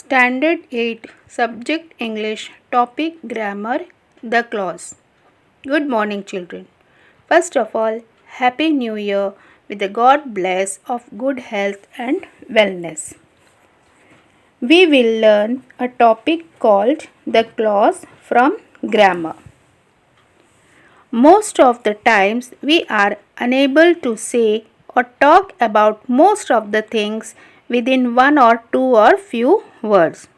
Standard 8 Subject English Topic Grammar The Clause. Good morning, children. First of all, Happy New Year with the God bless of good health and wellness. We will learn a topic called the clause from grammar. Most of the times we are unable to say or talk about most of the things within one or two or few words.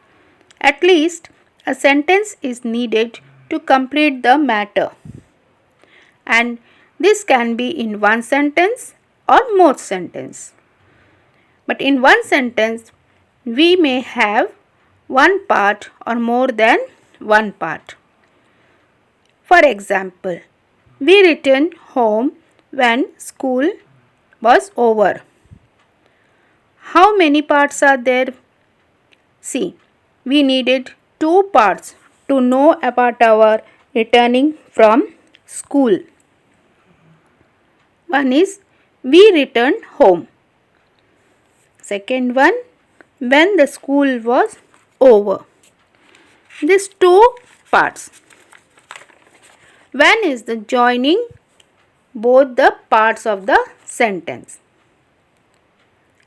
At least a sentence is needed to complete the matter. And this can be in one sentence or more sentences. But in one sentence, we may have one part or more than one part. For example, we returned home when school was over. How many parts are there? See, we needed two parts to know about our returning from school. One is we returned home. Second one, when the school was over. These two parts. When is the joining both the parts of the sentence.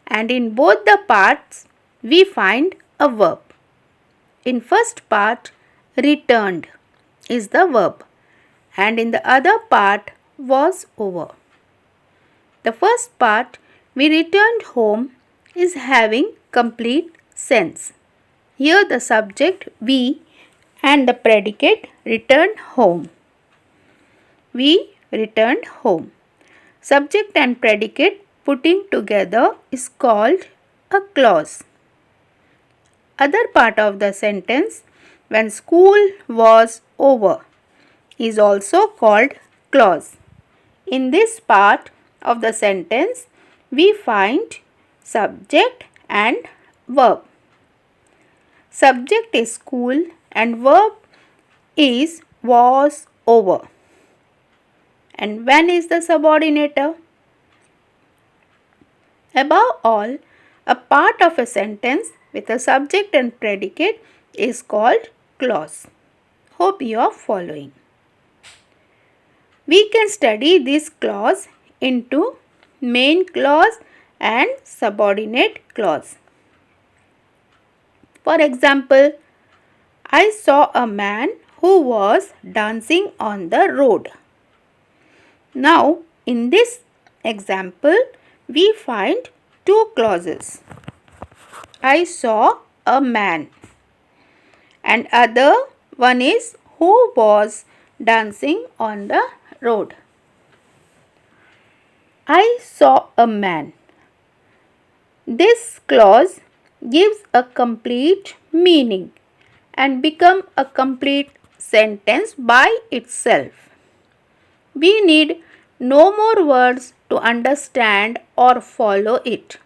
And in both the parts, we find a verb. In first part, returned is the verb, and in the other part, was over. The first part, we returned home, is having complete sense. Here the subject we and the predicate returned home. We returned home. Subject and predicate putting together is called a clause. Other part of the sentence, when school was over, is also called clause. In this part of the sentence, we find subject and verb. Subject is school and verb is was over. And when is the subordinator? Above all, a part of a sentence with a subject and predicate is called clause. Hope you are following. We can study this clause into main clause and subordinate clause. For example, I saw a man who was dancing on the road. Now, in this example, we find two clauses. I saw a man, and other one is who was dancing on the road. I saw a man. This clause gives a complete meaning and become a complete sentence by itself. We need no more words to understand or follow it.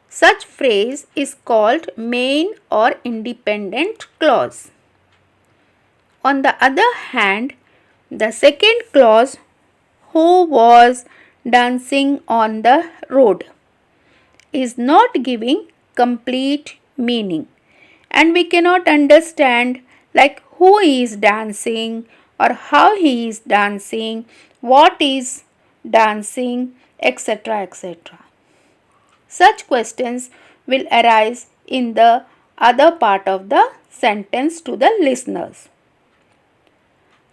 Such phrase is called main or independent clause. On the other hand, the second clause, who was dancing on the road, is not giving complete meaning, and we cannot understand like who is dancing or how he is dancing, what is dancing, etc. etc. Such questions will arise in the other part of the sentence to the listeners.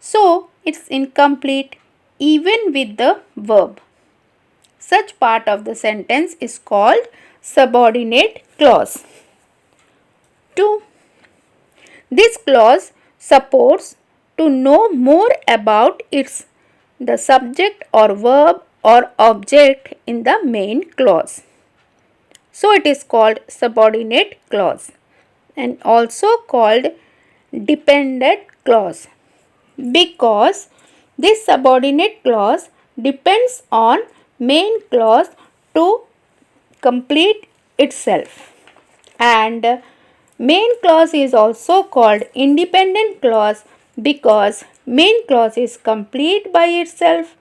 So, it's incomplete even with the verb. Such part of the sentence is called subordinate clause. 2. This clause supports to know more about the subject or verb or object in the main clause. So it is called subordinate clause and also called dependent clause because this subordinate clause depends on main clause to complete itself, and main clause is also called independent clause because main clause is complete by itself,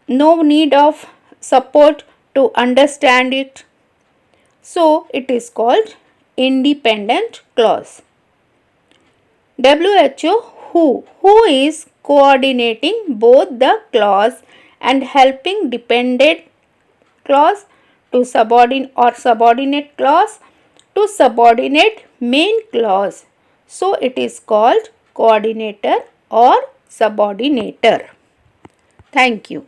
no need of support to understand it. So it is called independent clause. WHO, who is coordinating both the clause and helping dependent clause to subordinate clause to subordinate main clause. So it is called coordinator or subordinator. Thank you.